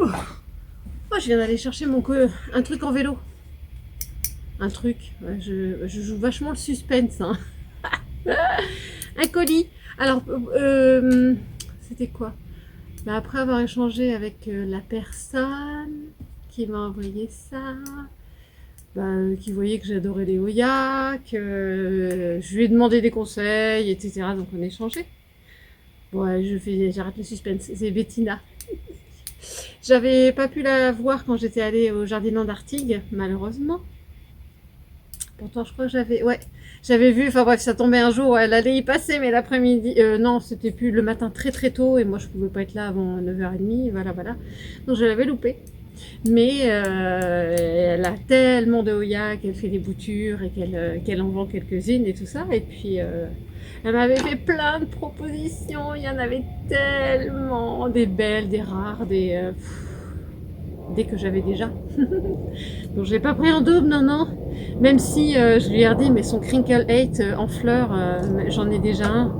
Oh, je viens d'aller chercher un truc en vélo. Un truc. Ouais, je joue vachement le suspense. Hein. Un colis. Alors, c'était quoi? Bah, après avoir échangé avec la personne qui m'a envoyé ça, bah, qui voyait que j'adorais les Oya, que je lui ai demandé des conseils, etc. Donc on a échangé. Bon, ouais, j'arrête le suspense. C'est Bettina. J'avais pas pu la voir quand j'étais allée au Jardiland d'Artigues, malheureusement. Pourtant, je crois que j'avais vu, enfin bref, ça tombait un jour, elle allait y passer, mais l'après-midi, non, c'était plus le matin très très tôt, et moi je pouvais pas être là avant 9h30, voilà. Donc je l'avais loupé. Mais elle a tellement de Hoya qu'elle fait des boutures et qu'elle en vend quelques-unes et tout ça. Et puis elle m'avait fait plein de propositions. Il y en avait tellement, des belles, des rares, des que j'avais déjà. Donc je l'ai pas pris en double, non. Même si je lui ai redit, mais son Crinkle 8 en fleurs, j'en ai déjà un.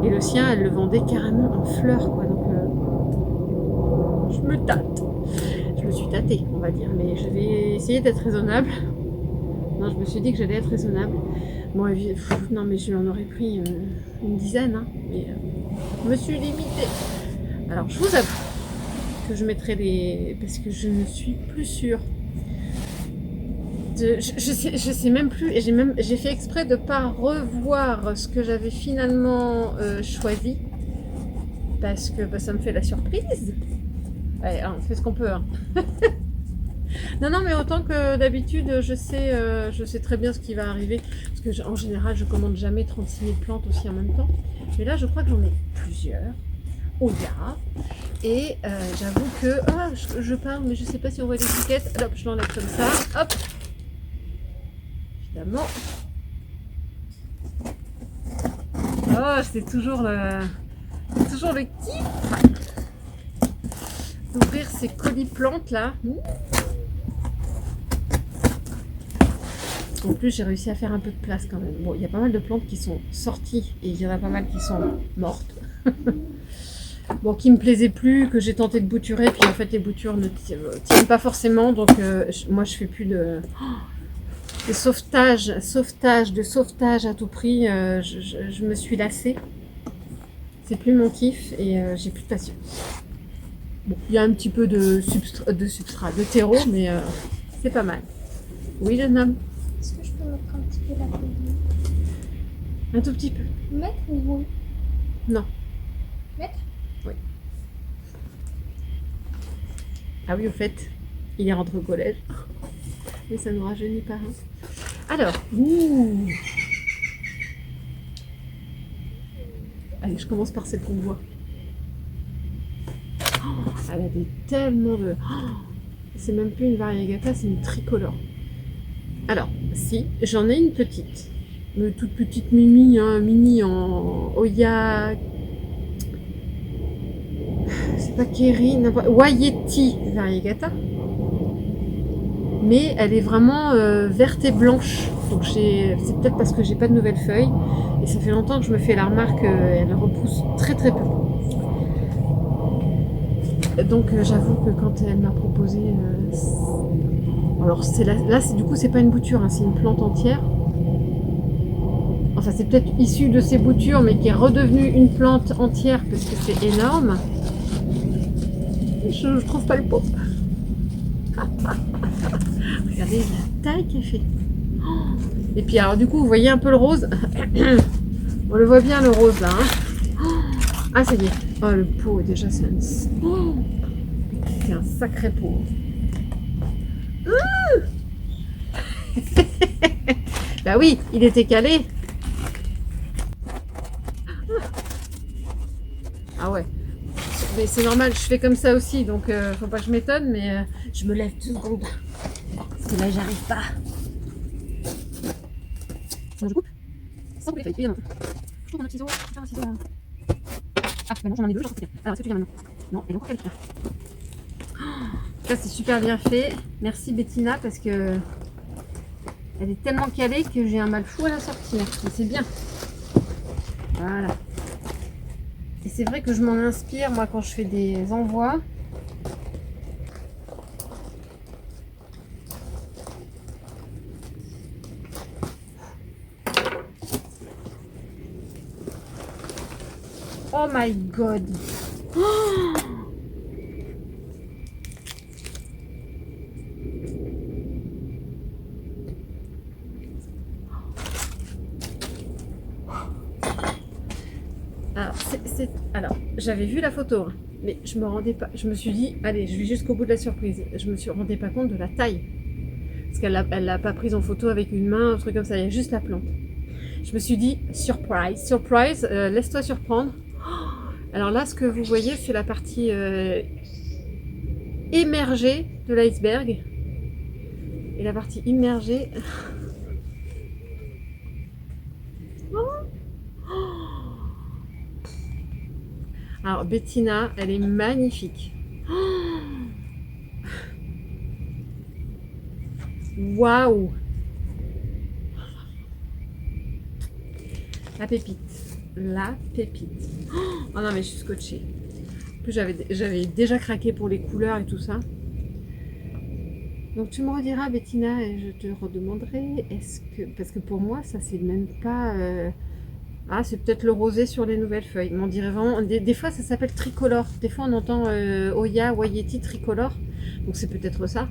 Et le sien, elle le vendait carrément en fleurs, quoi. Donc je me tâte. Je me suis tâtée, on va dire, mais je vais essayer d'être raisonnable. Non, je me suis dit que j'allais être raisonnable. Bon, non, mais je lui en aurais pris une dizaine, hein, mais je me suis limitée. Alors, je vous avoue que je mettrai des... parce que je ne suis plus sûre. Je sais même plus, et j'ai fait exprès de ne pas revoir ce que j'avais finalement choisi, parce que bah, ça me fait la surprise. Allez, on fait ce qu'on peut, hein. Non, mais autant que d'habitude, je sais très bien ce qui va arriver. Parce que en général, je commande jamais 36 000 plantes aussi en même temps. Mais là, je crois que j'en ai plusieurs. Oya. Et j'avoue que... Ah, je parle, mais je sais pas si on voit l'étiquette. Hop, je l'enlève comme ça. Hop. Évidemment. Oh, c'est toujours le kiff d'ouvrir ces colis plantes là. En plus, j'ai réussi à faire un peu de place quand même. Bon, il y a pas mal de plantes qui sont sorties et il y en a pas mal qui sont mortes. Bon, qui me plaisaient plus, que j'ai tenté de bouturer, puis en fait les boutures ne tiennent pas forcément, donc moi je fais plus de sauvetage à tout prix. Je me suis lassée. C'est plus mon kiff et j'ai plus de patience. Bon, il y a un petit peu de substrat, de terreau, mais c'est pas mal. Oui, jeune homme. Est-ce que je peux mettre un petit peu la pellicule? Un tout petit peu. Mettre ou vous? Non. Mettre? Oui. Ah oui, au fait, il est rentré au collège. Mais ça nous rajeunit pas. Hein. Alors, allez, je commence par celle qu'on voit. Oh, elle a tellement de... Oh, c'est même plus une variegata, c'est une tricolore. Alors, si, j'en ai une petite. Une toute petite mini en Oya... C'est pas Kerry, Wayeti variegata. Mais elle est vraiment verte et blanche. Donc c'est peut-être parce que j'ai pas de nouvelles feuilles. Et ça fait longtemps que je me fais la remarque qu'elle repousse très très peu. Donc j'avoue que quand elle m'a proposé... alors là du coup c'est pas une bouture, hein, c'est une plante entière. Enfin c'est peut-être issu de ces boutures mais qui est redevenue une plante entière parce que c'est énorme. Je trouve pas le pot. Regardez la taille qu'elle fait. Et puis alors du coup vous voyez un peu le rose. On le voit bien le rose là. Hein. Ah ça y est. Oh le pot déjà c'est un sacré pot. Bah oui, il était calé. Ah ouais. Mais c'est normal, je fais comme ça aussi, donc faut pas que je m'étonne, mais je me lève 2 secondes. Parce que là, j'arrive pas. Sinon, je coupe. Sans couper les feuilles. Je trouve un autre ciseau. Je vais faire un ciseau. Ah, bah non, j'en ai 2, j'en sais bien. Alors, est-ce que tu viens maintenant? Non, et donc, on va le faire. Ça, c'est super bien fait. Merci Bettina, parce que elle est tellement calée que j'ai un mal fou à la sortir. Mais c'est bien. Voilà. Et c'est vrai que je m'en inspire, moi, quand je fais des envois. Oh my god. Alors, j'avais vu la photo, hein, mais je me rendais pas. Je me suis dit, allez, je vais jusqu'au bout de la surprise. Je me rendais pas compte de la taille. Parce qu'elle l'a pas prise en photo avec une main, un truc comme ça, il y a juste la plante. Je me suis dit, surprise, surprise, laisse-toi surprendre. Alors là, ce que vous voyez, c'est la partie émergée de l'iceberg. Et la partie immergée... Alors, Bettina, elle est magnifique. Waouh! La pépite. La pépite. Oh non, mais je suis scotchée. En plus, j'avais déjà craqué pour les couleurs et tout ça. Donc, tu me rediras, Bettina, et je te redemanderai, est-ce que... Parce que pour moi, ça, c'est même pas... Ah, c'est peut-être le rosé sur les nouvelles feuilles. Mais on dirait vraiment... Des fois, ça s'appelle tricolore. Des fois, on entend Oya, Wayeti, tricolore. Donc, c'est peut-être ça.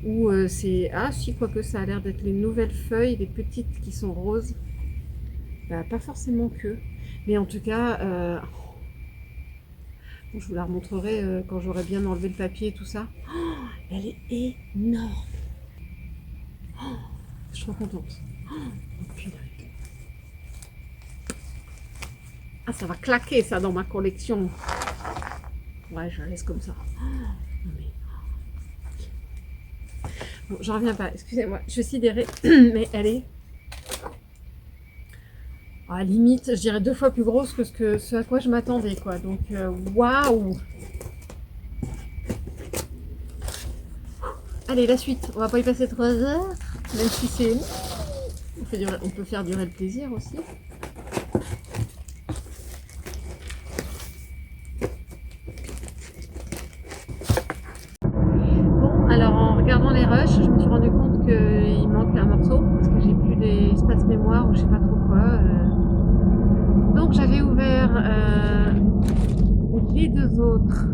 Ou c'est... Ah, si, quoique ça a l'air d'être les nouvelles feuilles, les petites qui sont roses. Bah, pas forcément que. Mais en tout cas... Bon, je vous la remontrerai quand j'aurai bien enlevé le papier et tout ça. Oh, elle est énorme. Oh, je suis trop contente. Oh, putain. Ah, ça va claquer ça dans ma collection. Ouais, je la laisse comme ça. Non, mais... Bon, j'en reviens pas. Excusez-moi, je suis sidérée. Mais elle est... À limite, je dirais 2 fois plus grosse que ce à quoi je m'attendais, quoi. Donc, waouh! Allez, la suite. On va pas y passer 3 heures, même si c'est... On peut faire durer le plaisir aussi. Bon, alors en regardant les rushs, je me suis rendu compte qu'il manque un morceau, parce que j'ai plus d'espace mémoire ou je sais pas trop quoi. Donc j'avais ouvert les 2 autres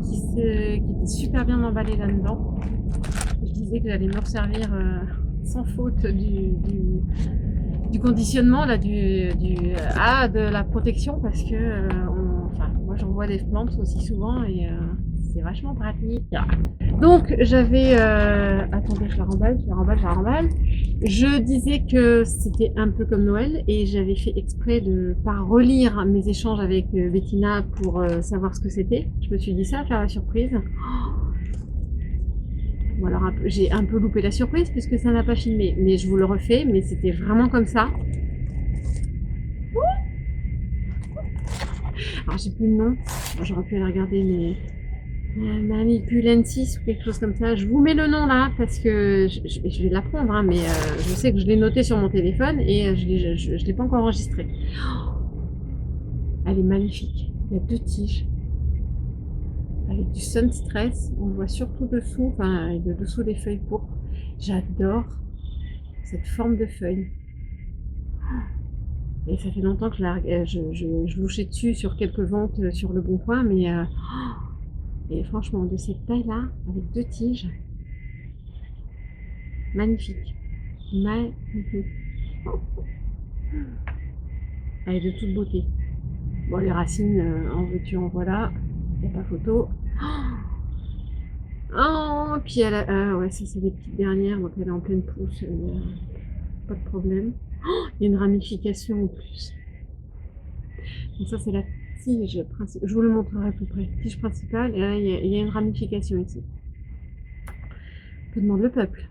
qui étaient super bien emballés là-dedans. Je disais que j'allais me resservir sans faute du conditionnement, là, de la protection, parce que enfin, moi j'en vois des plantes aussi souvent et c'est vachement pratique. Donc j'avais... attendez, je la remballe, je la remballe, je la remballe. Je disais que c'était un peu comme Noël et j'avais fait exprès de ne pas relire mes échanges avec Bettina pour savoir ce que c'était. Je me suis dit ça, faire la surprise. Bon alors j'ai un peu loupé la surprise puisque ça n'a pas filmé, mais je vous le refais, mais c'était vraiment comme ça. Alors j'ai plus le nom, bon, j'aurais pu aller regarder mais... Manipulensis ou quelque chose comme ça. Je vous mets le nom là parce que je vais l'apprendre, hein, mais je sais que je l'ai noté sur mon téléphone et je l'ai pas encore enregistré. Elle est magnifique. Il y a 2 tiges avec du sun stress. On le voit surtout dessous, enfin dessous des feuilles pourpres. J'adore cette forme de feuille. Et ça fait longtemps que je louchais dessus sur quelques ventes sur le Bon Coin, mais et franchement, de cette taille-là, avec 2 tiges, magnifique. Magnifique. Elle est de toute beauté. Bon, les racines, en veux-tu, en voilà. Il n'y a pas photo. Oh, puis elle a... ouais, ça c'est des petites dernières, donc elle est en pleine pousse. Pas de problème. Oh, il y a une ramification en plus. Donc ça c'est la tige principale. Je vous le montrerai à peu près. Tige principale, et là il y a une ramification ici. Que demande le peuple?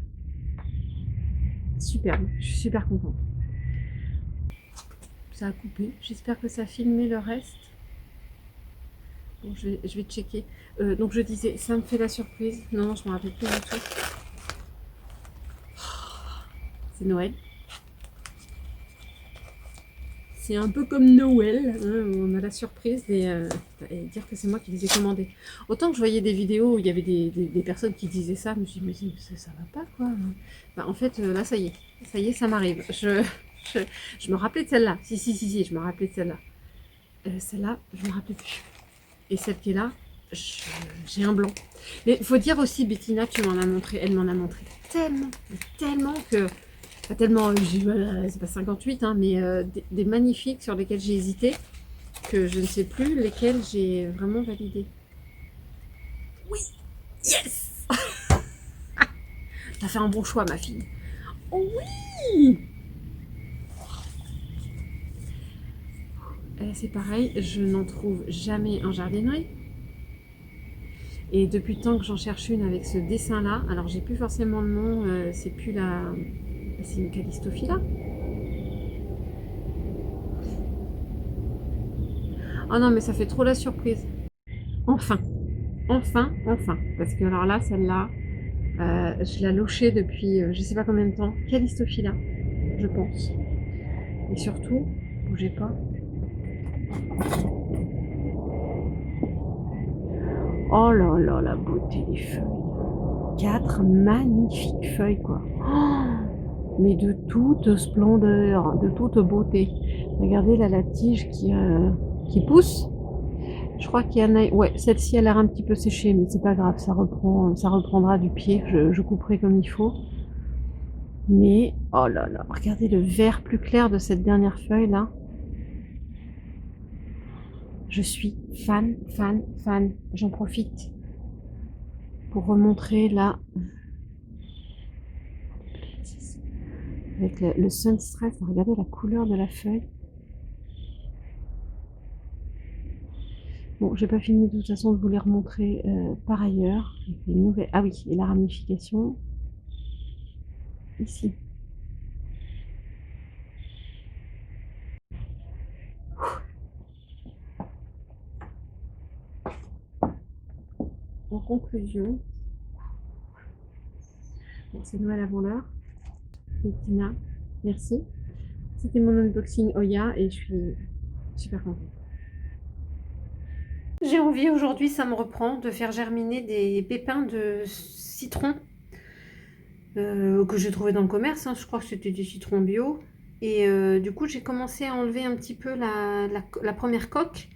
Superbe, je suis super contente. Ça a coupé, j'espère que ça a filmé le reste. Bon, je vais checker. Donc je disais, ça me fait la surprise. Non, je me rappelle plus du tout. C'est Noël. C'est un peu comme Noël, hein, on a la surprise et dire que c'est moi qui les ai commandés. Autant que je voyais des vidéos où il y avait des personnes qui disaient ça, je me suis dit, mais ça va pas quoi. Bah, en fait, là ça y est, ça m'arrive. Je me rappelais de celle-là. Si, je me rappelais de celle-là. Celle-là, je ne me rappelle plus. Et celle qui est là, j'ai un blanc. Mais il faut dire aussi, Bettina, tu m'en as montré, elle m'en a montré tellement que... Pas tellement, c'est pas 58, hein, mais des magnifiques sur lesquels j'ai hésité, que je ne sais plus lesquels j'ai vraiment validé. Oui, yes. T'as fait un bon choix, ma fille. Oh oui. C'est pareil, je n'en trouve jamais en jardinerie. Et depuis le temps que j'en cherche une avec ce dessin-là, alors j'ai plus forcément le nom, c'est plus la... C'est une Callistophila. Oh non, mais ça fait trop la surprise. Enfin, parce que alors là, celle-là, je l'ai lochée depuis je sais pas combien de temps. Callistophila, je pense. Et surtout, bougez pas. Oh là là, la beauté des feuilles. 4 magnifiques feuilles, quoi. Oh, mais de toute splendeur, de toute beauté. Regardez là, la tige qui pousse. Je crois qu'il y en a... Ouais, celle-ci a l'air un petit peu séchée, mais c'est pas grave, ça reprendra du pied. Je couperai comme il faut. Mais, oh là là, regardez le vert plus clair de cette dernière feuille là. Je suis fan. J'en profite pour remontrer là. Avec le Sunstress, regardez la couleur de la feuille. Bon, j'ai pas fini de toute façon de vous les remontrer par ailleurs. Ah oui, et la ramification ici. En conclusion, bon, c'est Noël avant l'heure. Bettina, merci. C'était mon unboxing Oya et je suis super contente. J'ai envie aujourd'hui, ça me reprend, de faire germiner des pépins de citron que j'ai trouvé dans le commerce. Hein. Je crois que c'était des citrons bio. Et du coup, j'ai commencé à enlever un petit peu la première coque.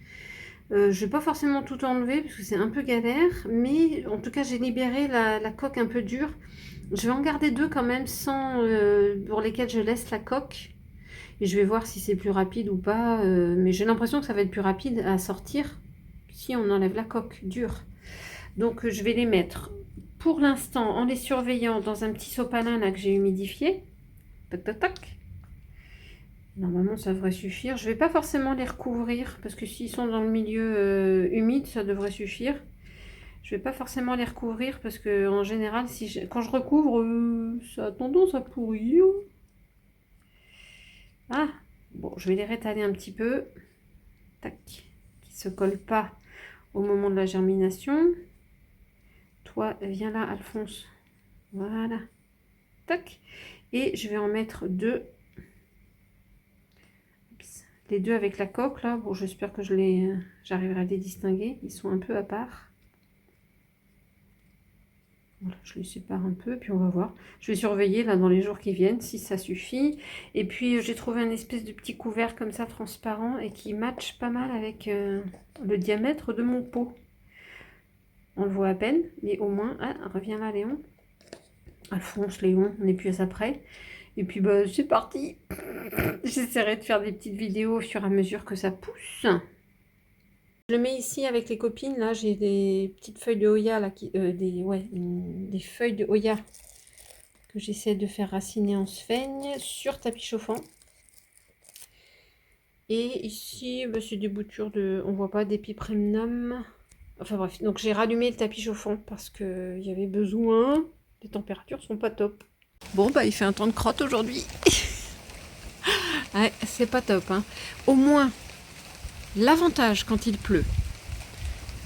Je vais pas forcément tout enlever parce que c'est un peu galère, mais en tout cas, j'ai libéré la coque un peu dure. Je vais en garder 2 quand même, pour lesquels je laisse la coque. Et je vais voir si c'est plus rapide ou pas. Mais j'ai l'impression que ça va être plus rapide à sortir si on enlève la coque dure. Donc je vais les mettre pour l'instant en les surveillant dans un petit sopalin là que j'ai humidifié. Tac tac tac. Normalement ça devrait suffire. Je vais pas forcément les recouvrir parce que s'ils sont dans le milieu humide ça devrait suffire. Je vais pas forcément les recouvrir parce que en général quand je recouvre ça a tendance à pourrir. Ah bon, je vais les rétaler un petit peu. Tac, qui se collent pas au moment de la germination. Toi, viens là, Alphonse. Voilà. Tac. Et je vais en mettre 2. Les 2 avec la coque, là. Bon, j'espère que j'arriverai à les distinguer. Ils sont un peu à part. Voilà, je les sépare un peu, puis on va voir. Je vais surveiller, là, dans les jours qui viennent, si ça suffit. Et puis, j'ai trouvé un espèce de petit couvert comme ça, transparent, et qui matche pas mal avec le diamètre de mon pot. On le voit à peine, mais au moins... Ah, reviens là, Léon. Alphonse, Léon, on n'est plus à ça près. Et puis, bah, c'est parti. J'essaierai de faire des petites vidéos au fur et à mesure que ça pousse. Je le mets ici avec les copines. Là, j'ai des petites feuilles de Hoya, là, des feuilles de Hoya que j'essaie de faire raciner en sphaigne sur tapis chauffant. Et ici, bah, c'est des boutures de... On voit pas, d'Epipremnum. Enfin bref, donc j'ai rallumé le tapis chauffant parce qu'il y avait besoin. Les températures sont pas top. Bon, bah il fait un temps de crotte aujourd'hui. Ouais, c'est pas top. Hein. Au moins, l'avantage quand il pleut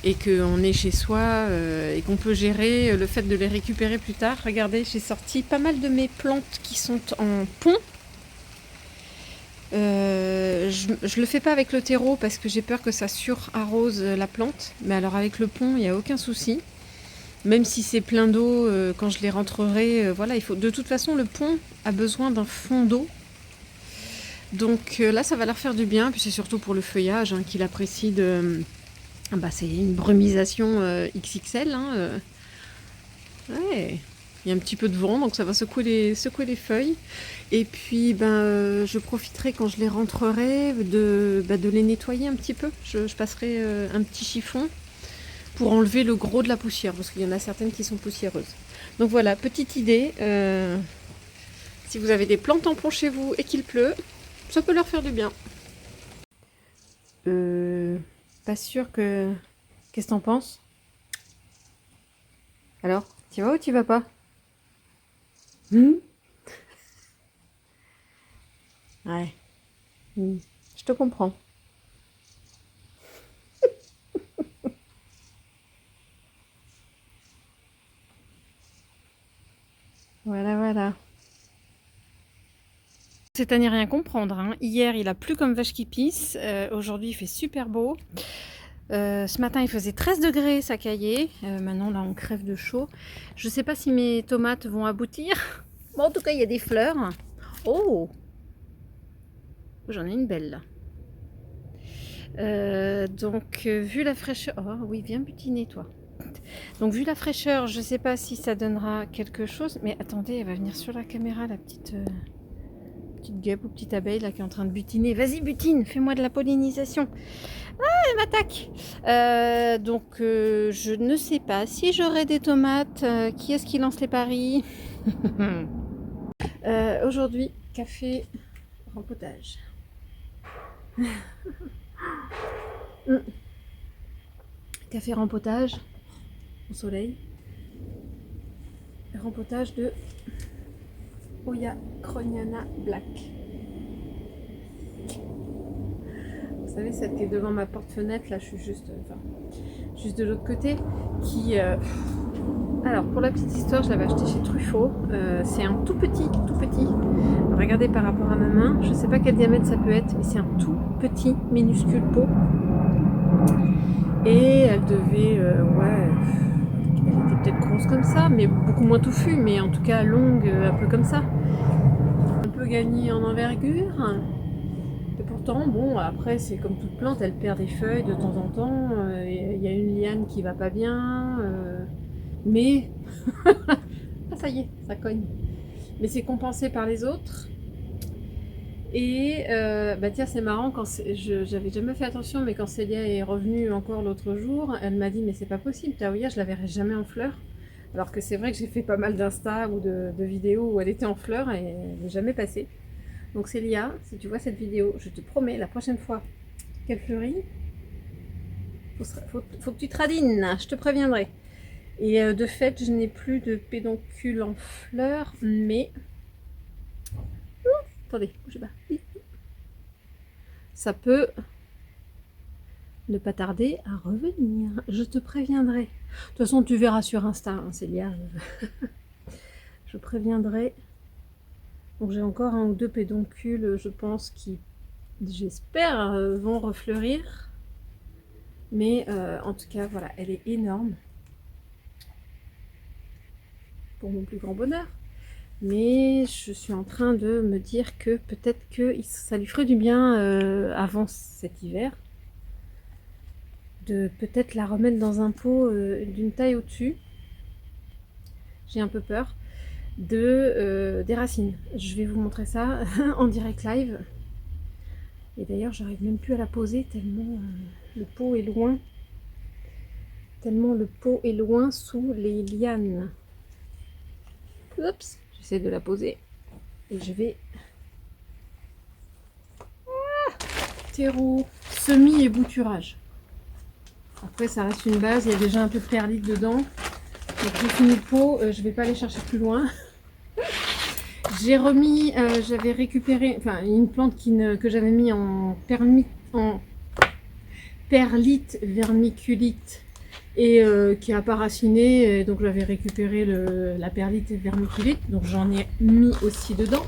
et qu'on est chez soi et qu'on peut gérer le fait de les récupérer plus tard. Regardez, j'ai sorti pas mal de mes plantes qui sont en pont. Je le fais pas avec le terreau parce que j'ai peur que ça surarrose la plante. Mais alors avec le pont, il n'y a aucun souci. Même si c'est plein d'eau, quand je les rentrerai, voilà, il faut. De toute façon, le pont a besoin d'un fond d'eau. Donc là, ça va leur faire du bien. Puis c'est surtout pour le feuillage hein, qu'il apprécie de... c'est une brumisation XXL. Hein, ouais. Il y a un petit peu de vent, donc ça va secouer les feuilles. Et puis, je profiterai quand je les rentrerai de les nettoyer un petit peu. Je passerai un petit chiffon pour enlever le gros de la poussière, parce qu'il y en a certaines qui sont poussiéreuses. Donc voilà, petite idée. Si vous avez des plantes en pot chez vous et qu'il pleut, ça peut leur faire du bien. Pas sûr que... Qu'est-ce que t'en penses? Alors, tu vas ou tu vas pas? Ouais. Je te comprends. Voilà, voilà. C'est à n'y rien comprendre. Hein. Hier, il a plu comme vache qui pisse. Aujourd'hui, il fait super beau. Ce matin, il faisait 13 degrés, ça caillait. Maintenant, là, on crève de chaud. Je ne sais pas si mes tomates vont aboutir. Bon, en tout cas, il y a des fleurs. Oh! J'en ai une belle, là. Vu la fraîcheur... Oh, oui, viens butiner, toi. Donc, vu la fraîcheur, je ne sais pas si ça donnera quelque chose. Mais attendez, elle va venir sur la caméra, la petite guêpe ou petite abeille, là, qui est en train de butiner. Vas-y, butine, fais-moi de la pollinisation. Ah, elle m'attaque. Je ne sais pas si j'aurai des tomates. Qui est-ce qui lance les paris? Aujourd'hui, café rempotage. Café rempotage au soleil. Rempotage de Oya Croniana Black. Vous savez, celle qui est devant ma porte-fenêtre, là, je suis juste de l'autre côté. Alors, pour la petite histoire, je l'avais acheté chez Truffaut. C'est un tout petit. Regardez par rapport à ma main. Je ne sais pas quel diamètre ça peut être, mais c'est un tout petit, minuscule pot. Et elle devait, elle était peut-être grosse comme ça, mais beaucoup moins touffue, mais en tout cas longue, un peu comme ça. Un peu gagnée en envergure. Et pourtant, bon, après, c'est comme toute plante, elle perd des feuilles de temps en temps. Il y a une liane qui va pas bien, mais ah, ça y est, ça cogne. Mais c'est compensé par les autres. Et tiens, c'est marrant, j'avais jamais fait attention, mais quand Célia est revenue encore l'autre jour, elle m'a dit mais c'est pas possible, ta Oya, je la verrai jamais en fleurs. Alors que c'est vrai que j'ai fait pas mal d'insta ou de vidéos où elle était en fleurs et elle n'est jamais passée. Donc Célia, si tu vois cette vidéo, je te promets, la prochaine fois qu'elle fleurit, faut que tu tradines, je te préviendrai. Et de fait, je n'ai plus de pédoncule en fleurs, mais... attendez, bougez pas. Ça peut ne pas tarder à revenir. Je te préviendrai. De toute façon, tu verras sur Insta, hein, Célia. Je préviendrai. Donc j'ai encore un ou deux pédoncules, je pense, qui, j'espère, vont refleurir. Mais en tout cas, voilà, elle est énorme. Pour mon plus grand bonheur. Mais je suis en train de me dire que peut-être que ça lui ferait du bien avant cet hiver de peut-être la remettre dans un pot d'une taille au-dessus. J'ai un peu peur des racines. Je vais vous montrer ça en direct live. Et d'ailleurs, j'arrive même plus à la poser tellement le pot est loin. Tellement le pot est loin sous les lianes. Oups, j'essaie de la poser et je vais terreau, semis et bouturage. Après ça reste une base, il y a déjà un peu de perlite dedans. Donc j'ai fini le pot, je vais pas aller chercher plus loin. J'ai remis, j'avais récupéré une plante que j'avais mis en perlite vermiculite et qui a pas raciné, donc j'avais récupéré la perlite vermiculite, donc j'en ai mis aussi dedans.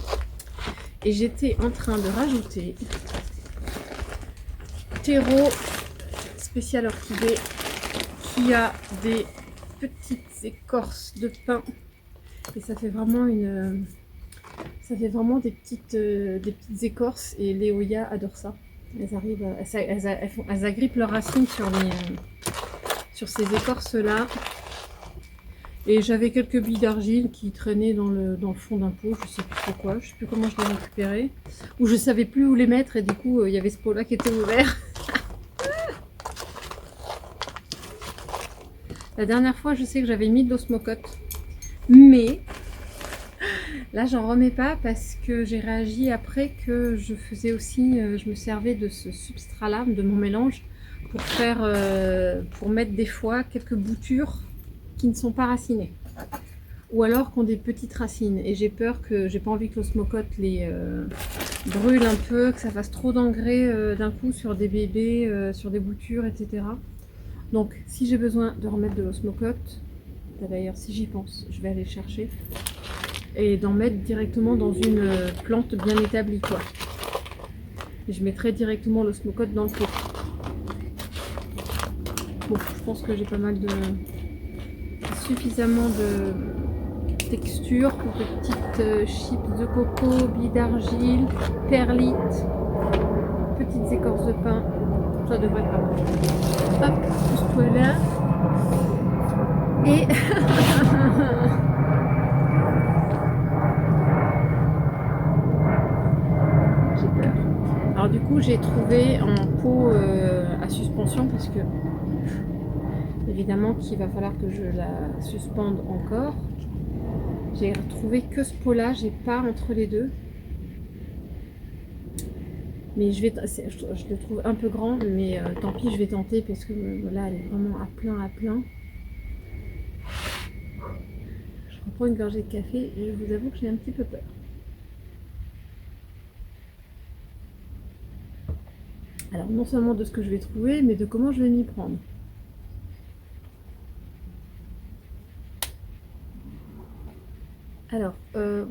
Et j'étais en train de rajouter terreau spécial orchidée qui a des petites écorces de pin et ça fait vraiment Ça fait vraiment des petites écorces et les Oya adorent ça. Elles arrivent, elles agrippent leurs racines sur ces écorces-là. Et j'avais quelques billes d'argile qui traînaient dans le fond d'un pot, je sais plus pourquoi, je sais plus comment je les récupérais. Ou je savais plus où les mettre et du coup il y avait ce pot-là qui était ouvert. La dernière fois je sais que j'avais mis de l'osmocote. Mais là j'en remets pas parce que j'ai réagi après que je faisais aussi, je me servais de ce substrat-là, de mon mélange, pour mettre des fois quelques boutures qui ne sont pas racinées ou alors qui ont des petites racines et j'ai peur que j'ai pas envie que l'osmocote les brûle un peu, que ça fasse trop d'engrais d'un coup sur des bébés, sur des boutures, etc. Donc si j'ai besoin de remettre de l'osmocote, d'ailleurs si j'y pense je vais aller chercher et d'en mettre directement dans une plante bien établie quoi. Et je mettrai directement l'osmocote dans le pot. Bon, je pense que j'ai pas mal de suffisamment de texture pour des petites chips de coco, billes d'argile, perlites, petites écorces de pain. Ça devrait être pas mal. Hop, pousse-toi là. Et j'ai peur. Alors du coup j'ai trouvé en pot à suspension parce que évidemment qu'il va falloir que je la suspende encore. J'ai retrouvé que ce pot là, j'ai pas entre les deux. Mais je le trouve un peu grand, mais tant pis, je vais tenter parce que là elle est vraiment à plein à plein. Je reprends une gorgée de café et je vous avoue que j'ai un petit peu peur. Alors non seulement de ce que je vais trouver, mais de comment je vais m'y prendre. Alors,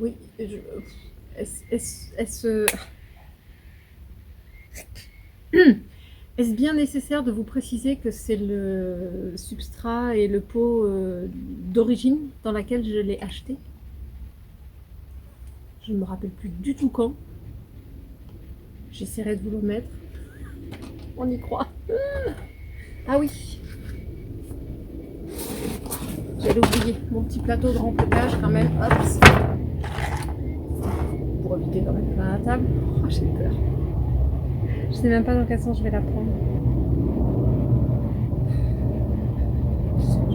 oui, est-ce bien nécessaire de vous préciser que c'est le substrat et le pot d'origine dans laquelle je l'ai acheté? Je ne me rappelle plus du tout quand. J'essaierai de vous le mettre. On y croit. Ah oui. J'allais oublier mon petit plateau de remplissage quand même. Hop. Pour éviter d'en mettre à la table. Oh, j'ai peur. Je sais même pas dans quel sens je vais la prendre.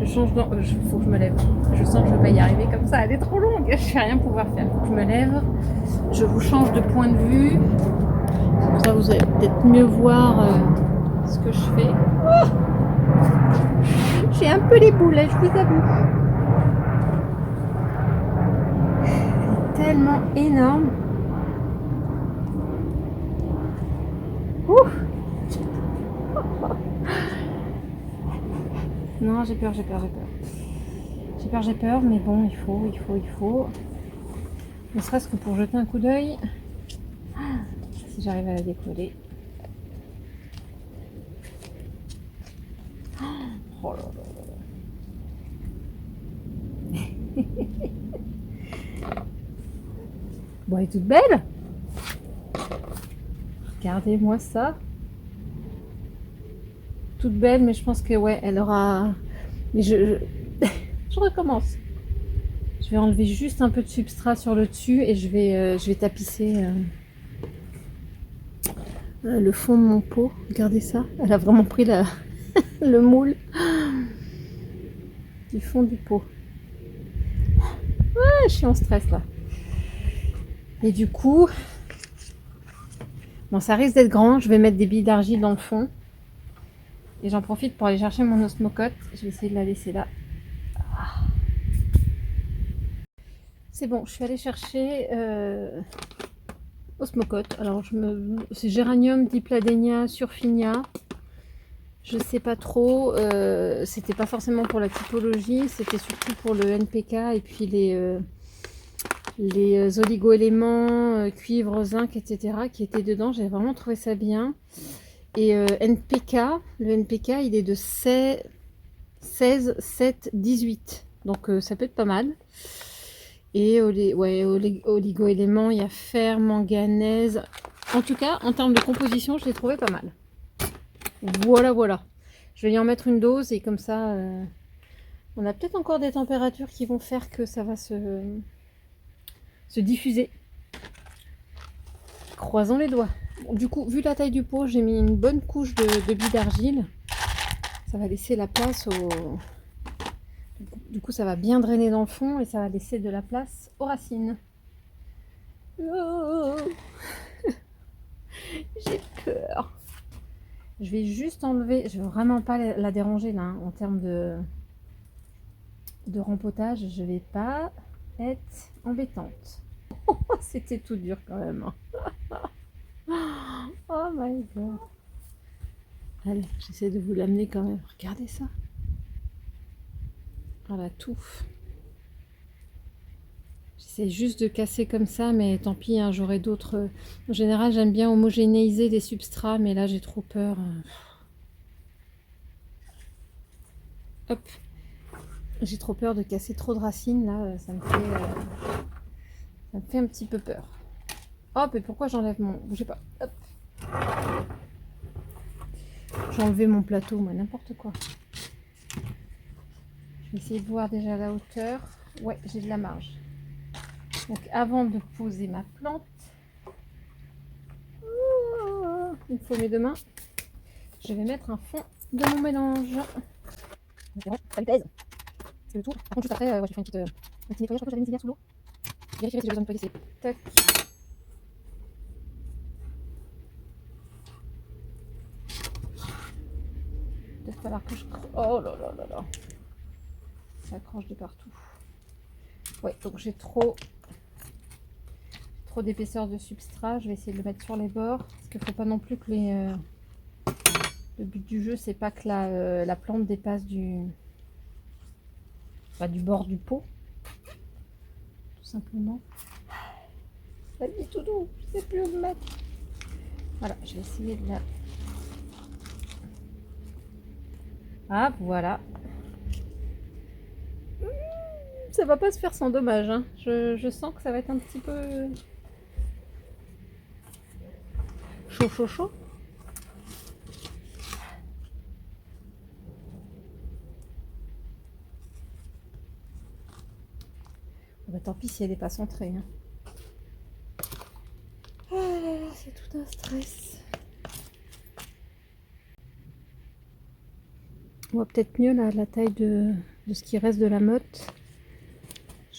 Je change d'angle. Faut que je me lève. Je sens que je vais pas y arriver comme ça. Elle est trop longue. Je vais rien pouvoir faire. Faut que je me lève. Je vous change de point de vue. Comme ça, vous allez peut-être mieux voir ce que je fais. Oh, j'ai un peu les boules, je vous avoue. C'est tellement énorme. Ouf. Non, j'ai peur. J'ai peur, mais bon, il faut. Ne serait-ce que pour jeter un coup d'œil. Si j'arrive à la décoller. Oh là là. Bon, elle est toute belle. Regardez-moi ça. Toute belle, mais je pense que ouais, elle aura. Mais je recommence. Je vais enlever juste un peu de substrat sur le dessus et je vais tapisser le fond de mon pot. Regardez ça. Elle a vraiment pris le moule du fond du pot. Ouais, je suis en stress là. Et du coup, bon, ça risque d'être grand. Je vais mettre des billes d'argile dans le fond. Et j'en profite pour aller chercher mon osmocote. Je vais essayer de la laisser là. C'est bon, je suis allée chercher osmocote. Alors, c'est Géranium dipladenia surfinia. Je sais pas trop. C'était pas forcément pour la typologie. C'était surtout pour le NPK et puis les oligo-éléments, cuivre, zinc, etc. qui étaient dedans. J'ai vraiment trouvé ça bien. Et NPK, le NPK, il est de 16, 7, 18. Donc ça peut être pas mal. Et oligo-éléments, il y a fer, manganèse. En tout cas, en termes de composition, je l'ai trouvé pas mal. Voilà, voilà. Je vais y en mettre une dose et comme ça, on a peut-être encore des températures qui vont faire que ça va se diffuser. Croisons les doigts. Bon, du coup, vu la taille du pot, j'ai mis une bonne couche de billes d'argile. Ça va laisser la place au... Du coup, ça va bien drainer dans le fond et ça va laisser de la place aux racines. Oh j'ai peur. Je vais juste enlever, je ne veux vraiment pas la déranger là, hein, en termes de rempotage. Je ne vais pas être embêtante. C'était tout dur quand même. Oh my god. Allez, j'essaie de vous l'amener quand même. Regardez ça. Oh la touffe. J'essaie juste de casser comme ça, mais tant pis, hein, j'aurai d'autres. En général, j'aime bien homogénéiser les substrats, mais là, j'ai trop peur. Hop. J'ai trop peur de casser trop de racines, là, ça me fait un petit peu peur. Hop, et pourquoi j'enlève mon... Bougez pas. Hop. J'ai enlevé mon plateau, moi, n'importe quoi. Je vais essayer de voir déjà la hauteur. Ouais, j'ai de la marge. Donc avant de poser ma plante, il me faut mes deux mains. Je vais mettre un fond de mon mélange. Ça me pèse. C'est le tout. Par contre, juste après, j'ai fait un petit nettoyage. Je crois que j'avais une civière sous l'eau. Je vérifierai si j'ai besoin de nettoyer. Tac. Il va falloir que je... Oh là là là là. Ça accroche de partout. Ouais, donc j'ai trop d'épaisseur de substrat. Je vais essayer de le mettre sur les bords. Parce qu'il ne faut pas non plus que les... Le but du jeu, c'est pas que la plante dépasse du bord du pot. Tout simplement. Ça dit tout doux. Je sais plus où le mettre. Voilà, je vais essayer de la... Ah, voilà. Ça va pas se faire sans dommage. Hein. Je sens que ça va être un petit peu... chaud. Bah, tant pis si elle n'est pas centrée. Hein. Oh là là, c'est tout un stress. On voit peut-être mieux là, la taille de ce qui reste de la motte.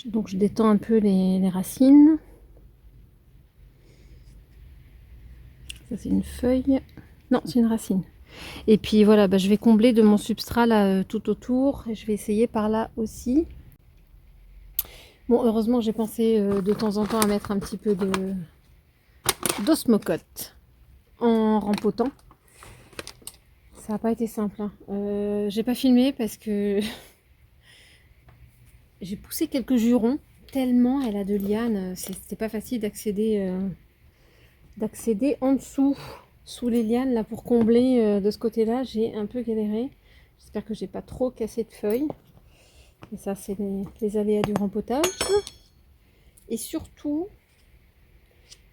Donc je détends un peu les racines. Ça c'est une feuille. Non, c'est une racine. Et puis voilà, bah, je vais combler de mon substrat là tout autour. Et je vais essayer par là aussi. Bon, heureusement j'ai pensé de temps en temps à mettre un petit peu d'osmocote en rempotant. Ça n'a pas été simple. Hein. J'ai pas filmé parce que j'ai poussé quelques jurons tellement elle a de lianes. C'était pas facile d'accéder en dessous, sous les lianes là pour combler de ce côté-là. J'ai un peu galéré. J'espère que j'ai pas trop cassé de feuilles. Et ça, c'est les aléas du rempotage. Et surtout,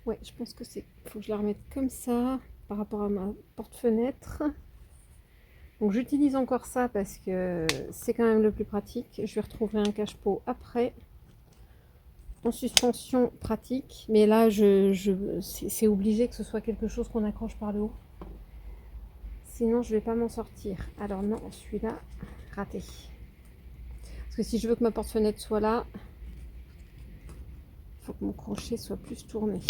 ouais, je pense que faut que je la remette comme ça par rapport à ma porte-fenêtre. Donc j'utilise encore ça parce que c'est quand même le plus pratique. Je vais retrouver un cache-pot après en suspension pratique. Mais là, c'est obligé que ce soit quelque chose qu'on accroche par le haut. Sinon, je vais pas m'en sortir. Alors non, celui-là, raté. Parce que si je veux que ma porte-fenêtre soit là, il faut que mon crochet soit plus tourné.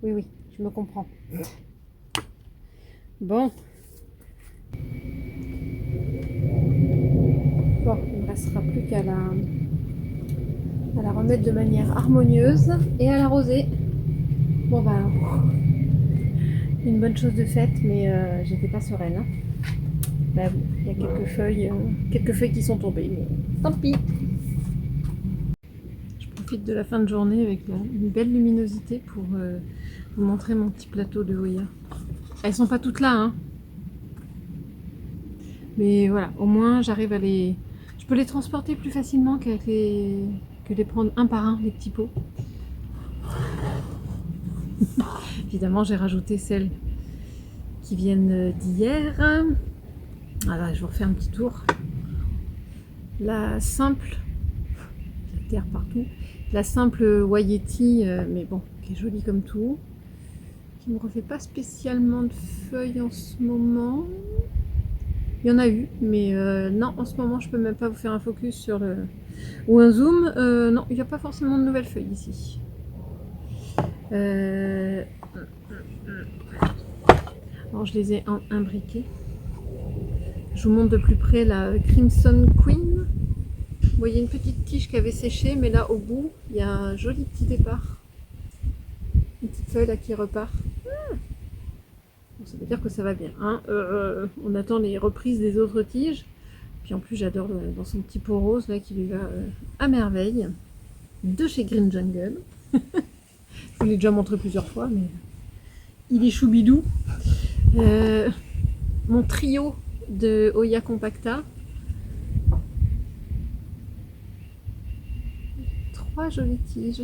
Oui, je me comprends. Bon. Bon, il ne me restera plus qu'à la remettre de manière harmonieuse et à l'arroser. Bon bah, une bonne chose de faite, mais j'étais pas sereine. Hein. Bah oui, il y a quelques feuilles qui sont tombées, mais tant pis. Je profite de la fin de journée avec une belle luminosité pour vous montrer mon petit plateau de Hoya. Elles sont pas toutes là, hein. Mais voilà, au moins j'arrive à les... Je peux les transporter plus facilement que les prendre un par un, les petits pots. Évidemment, j'ai rajouté celles qui viennent d'hier. Voilà, je vous refais un petit tour. La simple, la terre partout. La simple Wayeti, mais bon, qui est jolie comme tout. Qui me refait pas spécialement de feuilles en ce moment. Il y en a eu, mais non, en ce moment, je peux même pas vous faire un focus sur le... ou un zoom. Non, il n'y a pas forcément de nouvelles feuilles ici. Alors, je les ai imbriquées. Je vous montre de plus près la Crimson Queen. Vous voyez une petite tige qui avait séché, mais là, au bout, il y a un joli petit départ. Une petite feuille là qui repart. Bon, ça veut dire que ça va bien. Hein. On attend les reprises des autres tiges. Puis en plus, j'adore dans son petit pot rose là qui lui va à merveille. De chez Green Jungle. Je vous l'ai déjà montré plusieurs fois, mais il est choubidou. Mon trio de Oya Compacta. 3 jolies tiges.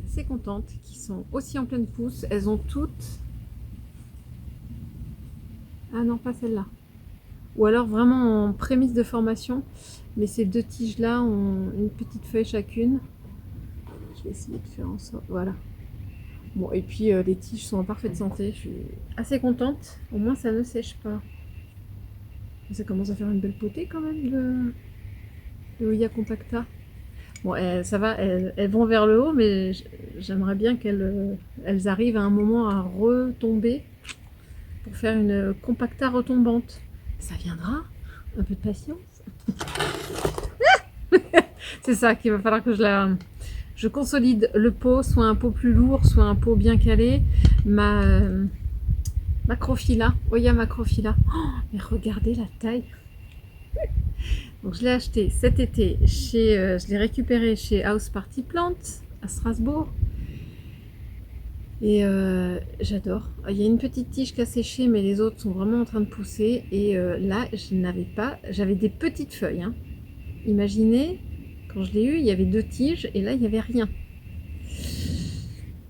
Assez contente, qui sont aussi en pleine pousse. Elles ont toutes... Ah non, pas celle-là. Ou alors vraiment en prémisse de formation. Mais ces 2 tiges-là ont une petite feuille chacune. Je vais essayer de faire en sorte... Voilà. Bon, et puis les tiges sont en parfaite santé. Je suis assez contente. Au moins, ça ne sèche pas. Ça commence à faire une belle potée quand même, le Oya Compacta. Bon, ça va, elles vont vers le haut, mais j'aimerais bien qu'elles arrivent à un moment à retomber pour faire une compacta retombante. Ça viendra, un peu de patience. C'est ça qu'il va falloir que je consolide le pot, soit un pot plus lourd, soit un pot bien calé. Ma Macrophylla, Oya Macrophylla. Oh, mais regardez la taille. Donc je l'ai acheté cet été, je l'ai récupéré chez House Party Plant à Strasbourg. Et j'adore. Il y a une petite tige qui a séché, mais les autres sont vraiment en train de pousser. Et là, je n'avais pas... J'avais des petites feuilles. Hein. Imaginez, quand je l'ai eu, il y avait 2 tiges et là, il n'y avait rien.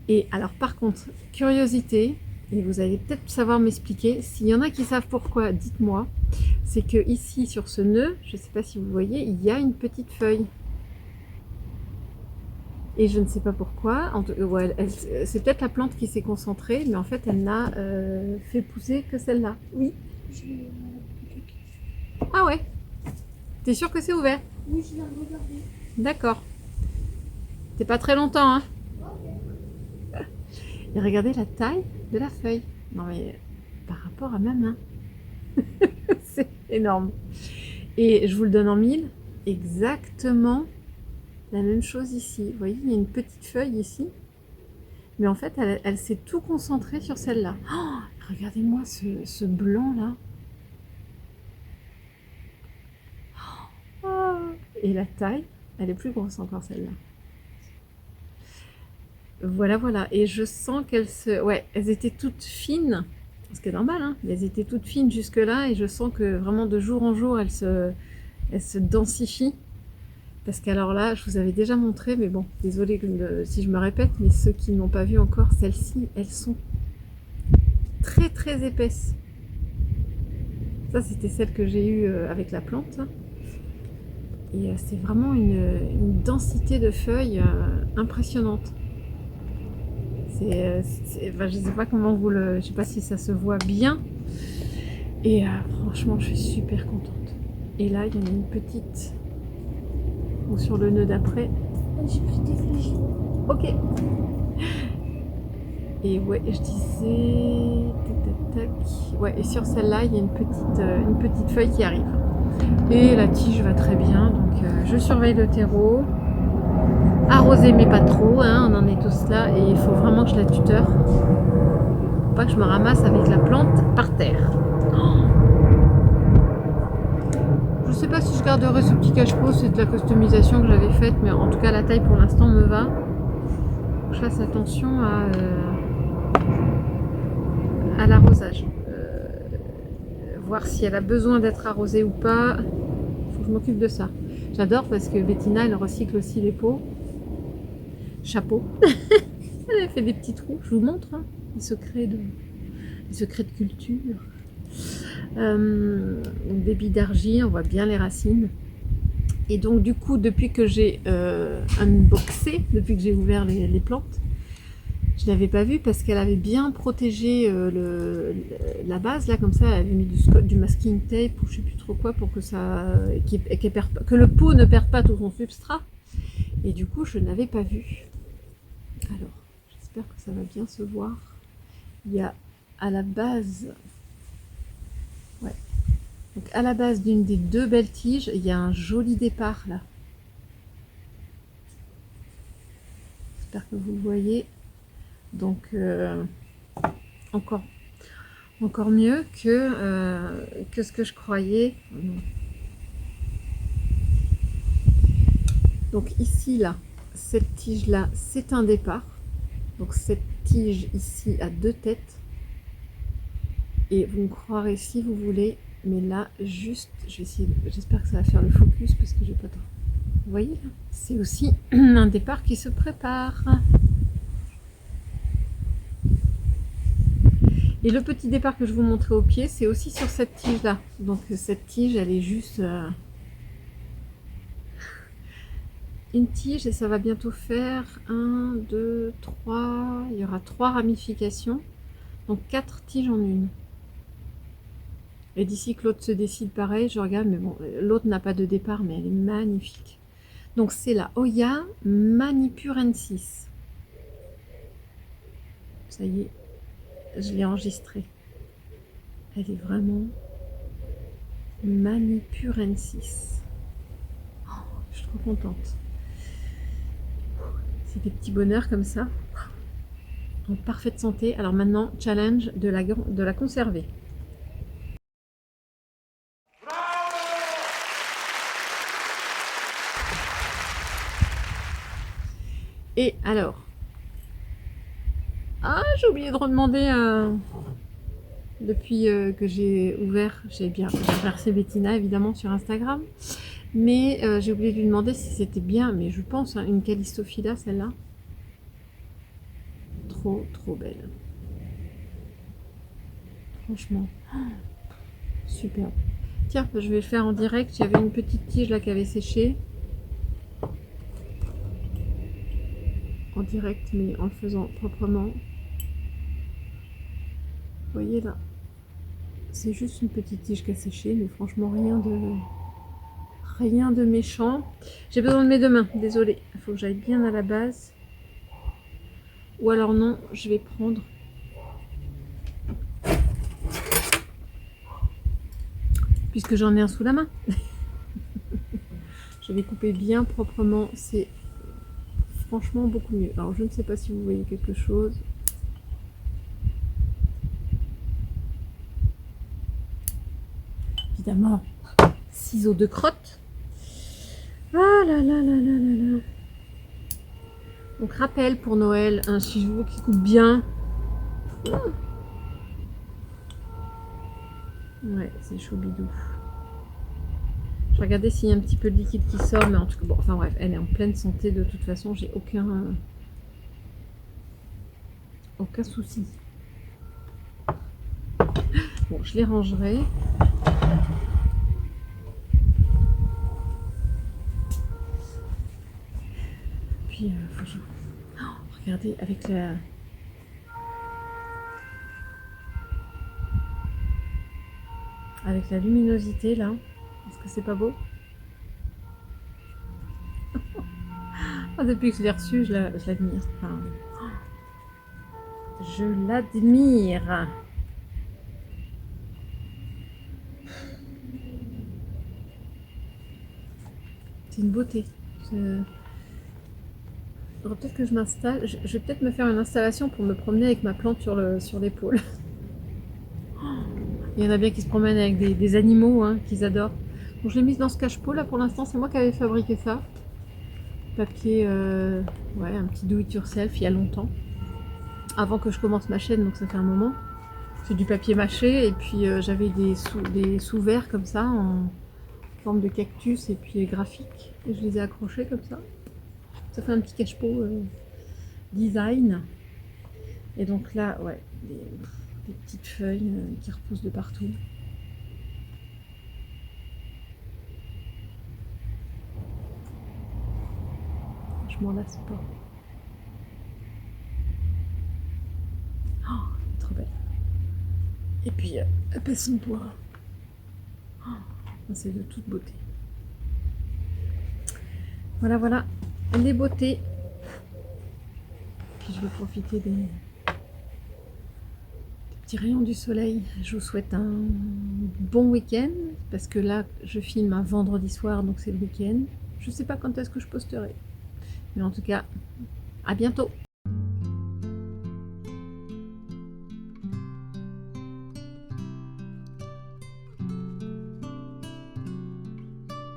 Et alors, par contre, curiosité, et vous allez peut-être savoir m'expliquer. S'il y en a qui savent pourquoi, dites-moi. C'est que ici, sur ce nœud, je ne sais pas si vous voyez, il y a une petite feuille. Et je ne sais pas pourquoi. Ouais, c'est peut-être la plante qui s'est concentrée, mais en fait, elle n'a fait pousser que celle-là. Oui. Ah ouais. T'es sûr que c'est ouvert? Oui, je viens de regarder. D'accord. T'es pas très longtemps, hein? Et regardez la taille de la feuille. Non mais, par rapport à ma main. C'est énorme. Et je vous le donne en mille. Exactement la même chose ici. Vous voyez, il y a une petite feuille ici. Mais en fait, elle s'est tout concentrée sur celle-là. Oh, regardez-moi ce blanc là. Oh, et la taille, elle est plus grosse encore celle-là. Voilà, voilà. Et je sens qu'elles elles étaient toutes fines. Ce qui est normal, hein. Elles étaient toutes fines jusque-là. Et je sens que vraiment de jour en jour, elles se densifient. Parce qu'alors là, je vous avais déjà montré, mais bon, désolée si je me répète, mais ceux qui n'ont pas vu encore, celles-ci, elles sont très très épaisses. Ça, c'était celle que j'ai eue avec la plante. Et c'est vraiment une densité de feuilles impressionnante. Enfin, je sais pas comment je sais pas si ça se voit bien. Et franchement, je suis super contente. Et là, il y en a une petite. Ou sur le nœud d'après. J'ai pris des feuilles. Ok. Et ouais, je disais... Tac, tac. Ouais, et sur celle-là, il y a une petite feuille qui arrive. Et la tige va très bien, donc je surveille le terreau. Arroser, mais pas trop, hein, on en est tous là. Et il faut vraiment que je la tuteur. Faut pas que je me ramasse avec la plante par terre. Oh, je sais pas si je garderai ce petit cache-pot, c'est de la customisation que j'avais faite, mais en tout cas la taille pour l'instant me va. Faut que je fasse attention à l'arrosage. Voir si elle a besoin d'être arrosée ou pas. je m'occupe de ça. J'adore parce que Bettina, elle recycle aussi les pots. Chapeau. Elle a fait des petits trous. Je vous montre hein, les secrets de culture. Des billes d'argile, on voit bien les racines. Et donc du coup, depuis que j'ai unboxé, depuis que j'ai ouvert les plantes, je l'avais pas vue parce qu'elle avait bien protégé la base là comme ça. Elle avait mis du masking tape ou je sais plus trop quoi pour que que le pot ne perde pas tout son substrat. Et du coup, je n'avais pas vu. Alors, j'espère que ça va bien se voir. Il y a à la base, ouais. Donc à la base d'une des deux belles tiges, il y a un joli départ là. J'espère que vous le voyez. Donc encore mieux que ce que je croyais. Donc ici là, cette tige là, c'est un départ. Donc cette tige ici a deux têtes. Et vous me croirez si vous voulez, mais là juste, je vais essayer, j'espère que ça va faire le focus parce que j'ai pas trop. Vous voyez là, c'est aussi un départ qui se prépare. Et le petit départ que je vous montrais au pied, c'est aussi sur cette tige là. Donc cette tige, elle est juste une tige et ça va bientôt faire 1, 2, 3. Il y aura 3 ramifications. Donc 4 tiges en une. Et d'ici que l'autre se décide pareil, je regarde, mais bon, l'autre n'a pas de départ, mais elle est magnifique. Donc c'est la Hoya Manipurensis. Ça y est. Je l'ai enregistrée. Elle est vraiment Manipurensis. Oh, je suis trop contente. C'est des petits bonheurs comme ça. En parfaite santé. Alors maintenant, challenge de la conserver. Et alors, j'ai oublié de redemander depuis que j'ai ouvert, j'ai remercié Bettina évidemment sur Instagram, mais j'ai oublié de lui demander si c'était bien, mais je pense une Callistophila celle-là. Trop belle. Franchement, superbe. Tiens, je vais le faire en direct. J'avais une petite tige là qui avait séché. En direct, mais en le faisant proprement. Vous voyez là, c'est juste une petite tige qui a séché, mais franchement rien de méchant. J'ai besoin de mes deux mains, désolée. Il faut que j'aille bien à la base. Ou alors non, je vais prendre puisque j'en ai un sous la main. Je vais couper bien proprement. C'est franchement beaucoup mieux. Alors je ne sais pas si vous voyez quelque chose. Évidemment, ciseaux de crotte. Ah là là là là là là. Donc rappel pour Noël, un ciseau qui coupe bien. Ouais, c'est chaud bidou. Je vais regarder s'il y a un petit peu de liquide qui sort, mais en tout cas, bon, enfin bref, elle est en pleine santé de toute façon, j'ai aucun souci. Bon, je les rangerai. Puis, faut que je... regardez, avec la luminosité là, est-ce que c'est pas beau? Depuis que je l'ai reçu, je l'admire. Enfin, je l'admire. C'est une beauté. Il faudrait peut-être que je m'installe. Je vais peut-être me faire une installation pour me promener avec ma plante sur l'épaule. Il y en a bien qui se promènent avec des animaux hein, qu'ils adorent. Donc je l'ai mise dans ce cache-pot là pour l'instant, c'est moi qui avais fabriqué ça. Papier, ouais, un petit do it yourself il y a longtemps. Avant que je commence ma chaîne, donc ça fait un moment. C'est du papier mâché et puis j'avais des sous-verres comme ça forme de cactus et puis graphique. Et je les ai accrochés comme ça. Ça fait un petit cache-pot design. Et donc là, ouais, des petites feuilles qui repoussent de partout. Je m'en lasse pas. Oh, trop belle. Et puis, elle pèse son poids. Oh, c'est de toute beauté. Voilà, voilà, les beautés. Puis je vais profiter des petits rayons du soleil. Je vous souhaite un bon week-end, parce que là, je filme un vendredi soir, donc c'est le week-end. Je ne sais pas quand est-ce que je posterai. Mais en tout cas, à bientôt.